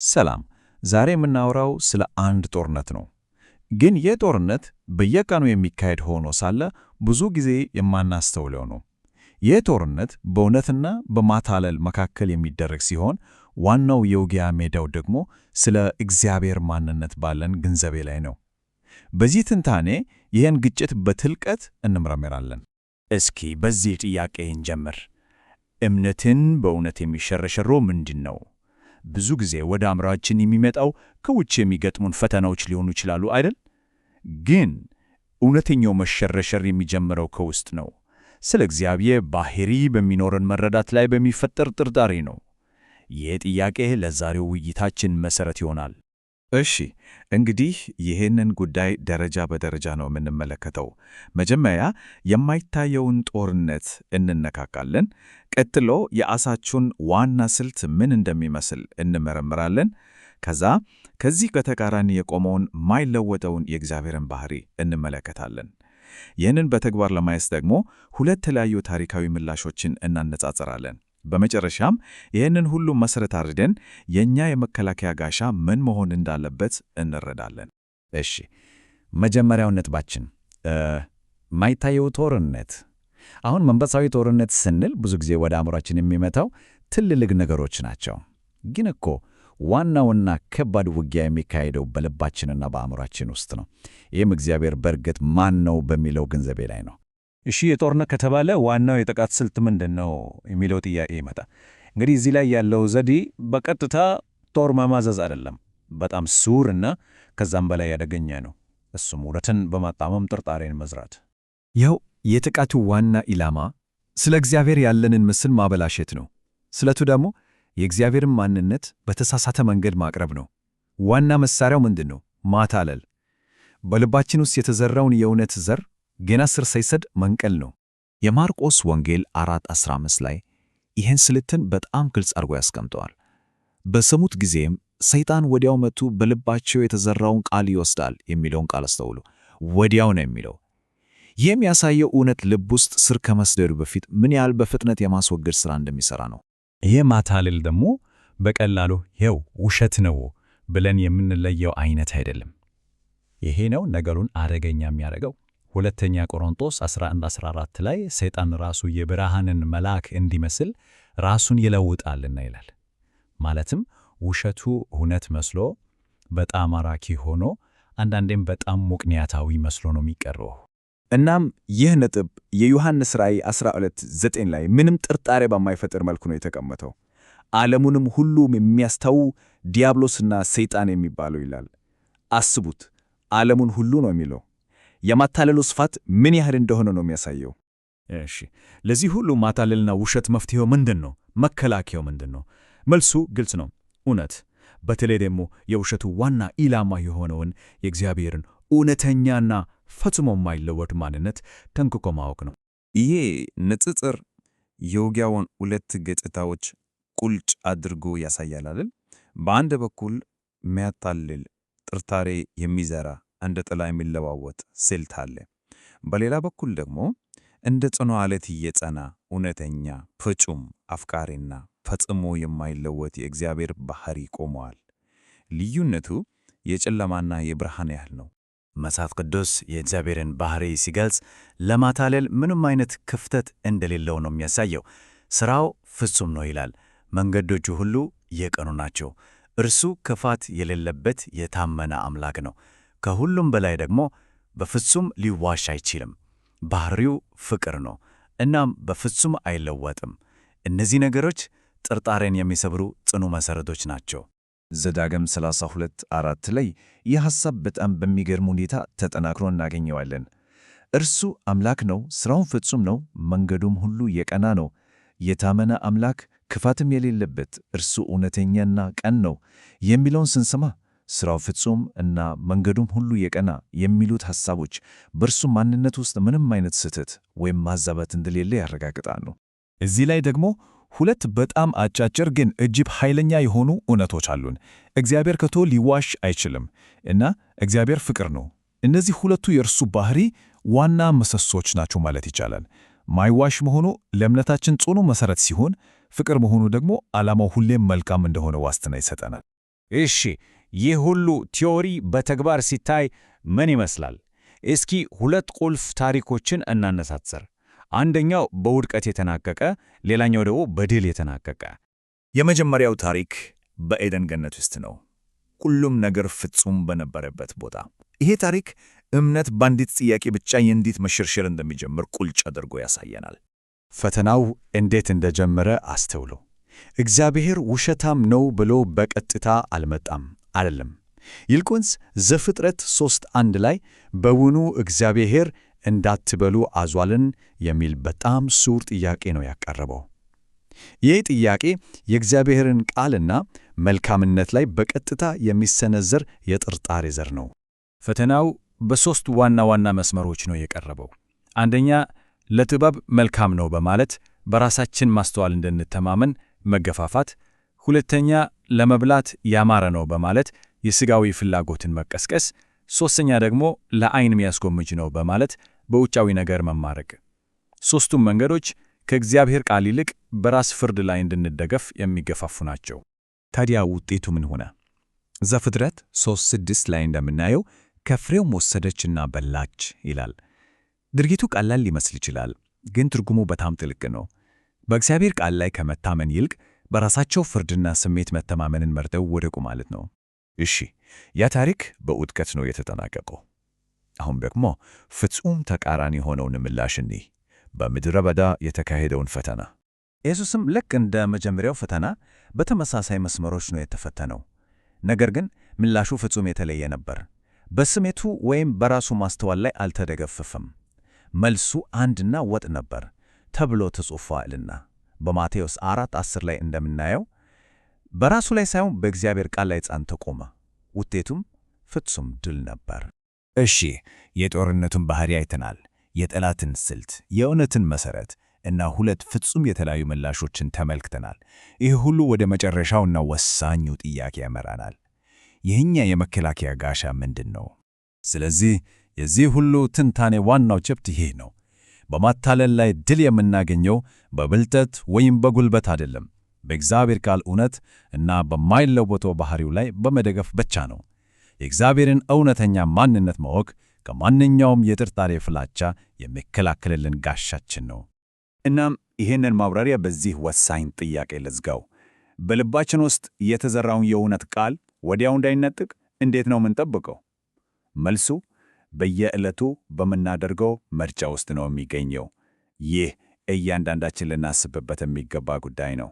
ሰላም። ዛሬ የምናወራው ስለ አንድ ጦርነት ነው። ግን ይህ ጦርነት በየቀኑ የሚካሄድ ሆኖ ሳለ ብዙ ጊዜ የማናስተውለው ነው። ይህ ጦርነት በእውነትና በማታለል መካከል የሚደረግ ሲሆን፣ ዋናው የውጊያ ሜዳው ደግሞ ስለ እግዚአብሔር ማንነት ባለን ግንዛቤ ላይ ነው። በዚህ ትንታኔ ይህን ግጭት በጥልቀት እንመረምራለን። እስኪ በዚህ ጥያቄ እንጀምር። እምነትን በእውነት የሚሸረሸረው ምንድን ነው? ብዙ ጊዜ ወደ አእምሯችን የሚመጣው ከውጭ የሚገጥሙን ፈተናዎች ሊሆኑ ይችላሉ አይደል? ግን እውነተኛው መሸረሸር የሚጀምረው ከውስጥ ነው። ስለ እግዚአብሔር ባህሪ በሚኖረን መረዳት ላይ በሚፈጠር ጥርጣሬ ነው። ይህ ጥያቄ ለዛሬው ውይይታችን መሠረት ይሆናል። እሺ፣ እንግዲህ ይህንን ጉዳይ ደረጃ በደረጃ ነው የምንመለከተው። መጀመሪያ የማይታየውን ጦርነት እንነካካለን። ቀጥሎ የአሳቹን ዋና ስልት ምን እንደሚመስል እንመረምራለን። ከዛ ከዚህ በተቃራኒ የቆመውን ማይለወጠውን የእግዚአብሔርን ባህሪ እንመለከታለን። ይህንን በተግባር ለማየት ደግሞ ሁለት የተለያዩ ታሪካዊ ምላሾችን እናነጻጽራለን። በመጨረሻም ይህንን ሁሉ መሠረት አድርገን የእኛ የመከላከያ ጋሻ ምን መሆን እንዳለበት እንረዳለን። እሺ፣ መጀመሪያው ነጥባችን ማይታየው ጦርነት። አሁን መንፈሳዊ ጦርነት ስንል ብዙ ጊዜ ወደ አእምሯችን የሚመጣው ትልልቅ ነገሮች ናቸው። ግን እኮ ዋናውና ከባድ ውጊያ የሚካሄደው በልባችንና በአእምሯችን ውስጥ ነው። ይህም እግዚአብሔር በእርግጥ ማን ነው በሚለው ግንዛቤ ላይ ነው። እሺ፣ የጦርነት ከተባለ ዋናው የጥቃት ስልት ምንድን ነው የሚለው ጥያቄ ይመጣ። እንግዲህ እዚህ ላይ ያለው ዘዴ በቀጥታ ጦር መማዘዝ አይደለም። በጣም ሱር እና ከዛም በላይ ያደገኛ ነው። እሱም ውረትን በማጣመም ጥርጣሬን መዝራት። ይኸው የጥቃቱ ዋና ኢላማ ስለ እግዚአብሔር ያለንን ምስል ማበላሸት ነው። ስለቱ ደግሞ የእግዚአብሔርን ማንነት በተሳሳተ መንገድ ማቅረብ ነው። ዋና መሳሪያው ምንድን ነው? ማታለል። በልባችን ውስጥ የተዘራውን የእውነት ዘር ገና ስር ሳይሰድ መንቀል ነው። የማርቆስ ወንጌል 4:15 ላይ ይህን ስልትን በጣም ግልጽ አድርጎ ያስቀምጠዋል። በሰሙት ጊዜም ሰይጣን ወዲያው መጥቶ በልባቸው የተዘራውን ቃል ይወስዳል የሚለውን ቃል አስተውሉ። ወዲያው ነው የሚለው። ይህ የሚያሳየው እውነት ልብ ውስጥ ስር ከመስደዱ በፊት ምን ያህል በፍጥነት የማስወገድ ሥራ እንደሚሠራ ነው። ይህ ማታለል ደግሞ በቀላሉ ይኸው ውሸት ነው ብለን የምንለየው አይነት አይደለም። ይሄ ነው ነገሩን አደገኛ የሚያደርገው። ሁለተኛ ቆሮንቶስ 11:14 ላይ ሰይጣን ራሱ የብርሃንን መልአክ እንዲመስል ራሱን ይለውጣልና ይላል። ማለትም ውሸቱ እውነት መስሎ በጣም ማራኪ ሆኖ አንዳንዴም በጣም ምክንያታዊ መስሎ ነው የሚቀርበው። እናም ይህ ነጥብ የዮሐንስ ራእይ 12:9 ላይ ምንም ጥርጣሬ በማይፈጥር መልኩ ነው የተቀመጠው። ዓለሙንም ሁሉም የሚያስተው ዲያብሎስና ሰይጣን የሚባለው ይላል። አስቡት፣ ዓለሙን ሁሉ ነው የሚለው። የማታለሉ ስፋት ምን ያህል እንደሆነ ነው የሚያሳየው። እሺ፣ ለዚህ ሁሉ ማታለልና ውሸት መፍትሄው ምንድን ነው? መከላከያው ምንድን ነው? መልሱ ግልጽ ነው፣ እውነት። በተለይ ደግሞ የውሸቱ ዋና ኢላማ የሆነውን የእግዚአብሔርን እውነተኛና ፈጽሞ የማይለወጥ ማንነት ጠንቅቆ ማወቅ ነው። ይሄ ንጽጽር የውጊያውን ሁለት ገጽታዎች ቁልጭ አድርጎ ያሳያል አይደል? በአንድ በኩል የሚያታልል ጥርጣሬ የሚዘራ እንደ ጥላ የሚለዋወጥ ስልት አለ። በሌላ በኩል ደግሞ እንደ ጽኑ ዓለት እየጸና እውነተኛ ፍጹም አፍቃሪና ፈጽሞ የማይለወጥ የእግዚአብሔር ባህሪ ቆመዋል። ልዩነቱ የጨለማና የብርሃን ያህል ነው። መጽሐፍ ቅዱስ የእግዚአብሔርን ባህሪ ሲገልጽ ለማታለል ምንም አይነት ክፍተት እንደሌለው ነው የሚያሳየው። ሥራው ፍጹም ነው ይላል። መንገዶቹ ሁሉ የቀኑ ናቸው። እርሱ ክፋት የሌለበት የታመነ አምላክ ነው። ከሁሉም በላይ ደግሞ በፍጹም ሊዋሽ አይችልም። ባህሪው ፍቅር ነው፣ እናም በፍጹም አይለወጥም። እነዚህ ነገሮች ጥርጣሬን የሚሰብሩ ጽኑ መሠረቶች ናቸው። ዘዳግም 32:4 ላይ ይህ ሐሳብ በጣም በሚገርም ሁኔታ ተጠናክሮ እናገኘዋለን። እርሱ አምላክ ነው፣ ሥራውም ፍጹም ነው፣ መንገዱም ሁሉ የቀና ነው። የታመነ አምላክ፣ ክፋትም የሌለበት እርሱ እውነተኛና ቀን ነው የሚለውን ስንሰማ ሥራው ፍጹም እና መንገዱም ሁሉ የቀና የሚሉት ሐሳቦች በእርሱ ማንነት ውስጥ ምንም አይነት ስህተት ወይም ማዛባት እንደሌለ ያረጋግጣሉ። እዚህ ላይ ደግሞ ሁለት በጣም አጫጭር ግን እጅግ ኃይለኛ የሆኑ እውነቶች አሉን። እግዚአብሔር ከቶ ሊዋሽ አይችልም እና እግዚአብሔር ፍቅር ነው። እነዚህ ሁለቱ የእርሱ ባህሪ ዋና ምሰሶች ናቸው ማለት ይቻላል። ማይዋሽ መሆኑ ለእምነታችን ጽኑ መሠረት ሲሆን፣ ፍቅር መሆኑ ደግሞ ዓላማው ሁሌም መልካም እንደሆነ ዋስትና ይሰጠናል። እሺ፣ ይህ ሁሉ ቲዮሪ በተግባር ሲታይ ምን ይመስላል? እስኪ ሁለት ቁልፍ ታሪኮችን እናነሳስር። አንደኛው በውድቀት የተናቀቀ፣ ሌላኛው ደግሞ በድል የተናቀቀ። የመጀመሪያው ታሪክ በኤደን ገነት ውስጥ ነው፣ ሁሉም ነገር ፍጹም በነበረበት ቦታ። ይሄ ታሪክ እምነት በአንዲት ጥያቄ ብቻ የእንዴት መሸርሸር እንደሚጀምር ቁልጭ አድርጎ ያሳየናል። ፈተናው እንዴት እንደጀመረ አስተውሎ። እግዚአብሔር ውሸታም ነው ብሎ በቀጥታ አልመጣም አይደለም። ይልቁንስ ዘፍጥረት 3:1 ላይ በውኑ እግዚአብሔር እንዳትበሉ አዟልን የሚል በጣም ሱር ጥያቄ ነው ያቀረበው። ይህ ጥያቄ የእግዚአብሔርን ቃልና መልካምነት ላይ በቀጥታ የሚሰነዘር የጥርጣሬ ዘር ነው። ፈተናው በሦስት ዋና ዋና መስመሮች ነው የቀረበው። አንደኛ፣ ለጥበብ መልካም ነው በማለት በራሳችን ማስተዋል እንድንተማመን መገፋፋት። ሁለተኛ፣ ለመብላት ያማረ ነው በማለት የሥጋዊ ፍላጎትን መቀስቀስ። ሦስተኛ ደግሞ ለዓይን የሚያስጎምጅ ነው በማለት በውጫዊ ነገር መማረክ። ሦስቱም መንገዶች ከእግዚአብሔር ቃል ይልቅ በራስ ፍርድ ላይ እንድንደገፍ የሚገፋፉ ናቸው። ታዲያ ውጤቱ ምን ሆነ? ዘፍጥረት 3:6 ላይ እንደምናየው ከፍሬውም ወሰደችና በላች ይላል። ድርጊቱ ቀላል ሊመስል ይችላል፣ ግን ትርጉሙ በጣም ጥልቅ ነው። በእግዚአብሔር ቃል ላይ ከመታመን ይልቅ በራሳቸው ፍርድና ስሜት መተማመንን መርጠው ወደቁ ማለት ነው። እሺ፣ ያ ታሪክ በውድቀት ነው የተጠናቀቀው። አሁን ደግሞ ፍጹም ተቃራኒ የሆነውን ምላሽ እንይ፣ በምድረ በዳ የተካሄደውን ፈተና። ኢየሱስም ልክ እንደ መጀመሪያው ፈተና በተመሳሳይ መስመሮች ነው የተፈተነው። ነገር ግን ምላሹ ፍጹም የተለየ ነበር። በስሜቱ ወይም በራሱ ማስተዋል ላይ አልተደገፈፈም። መልሱ አንድና ወጥ ነበር ተብሎ ተጽፏልና በማቴዎስ 4:10 ላይ እንደምናየው በራሱ ላይ ሳይሆን በእግዚአብሔር ቃል ላይ ጸንቶ ቆመ። ውጤቱም ፍጹም ድል ነበር። እሺ፣ የጦርነቱን ባህሪ አይተናል። የጠላትን ስልት፣ የእውነትን መሠረት እና ሁለት ፍጹም የተለያዩ ምላሾችን ተመልክተናል። ይህ ሁሉ ወደ መጨረሻውና ወሳኙ ጥያቄ ያመራናል። የእኛ የመከላከያ ጋሻ ምንድን ነው? ስለዚህ የዚህ ሁሉ ትንታኔ ዋናው ጭብጥ ይሄ ነው። በማታለል ላይ ድል የምናገኘው በብልጠት ወይም በጉልበት አይደለም፣ በእግዚአብሔር ቃል እውነት እና በማይለወጠው ባህሪው ላይ በመደገፍ ብቻ ነው። የእግዚአብሔርን እውነተኛ ማንነት ማወቅ ከማንኛውም የጥርጣሬ ፍላቻ የሚከላከልልን ጋሻችን ነው። እናም ይህንን ማብራሪያ በዚህ ወሳኝ ጥያቄ ልዝጋው። በልባችን ውስጥ የተዘራውን የእውነት ቃል ወዲያው እንዳይነጥቅ እንዴት ነው የምንጠብቀው? መልሱ በየዕለቱ በምናደርገው ምርጫ ውስጥ ነው የሚገኘው። ይህ እያንዳንዳችን ልናስብበት የሚገባ ጉዳይ ነው።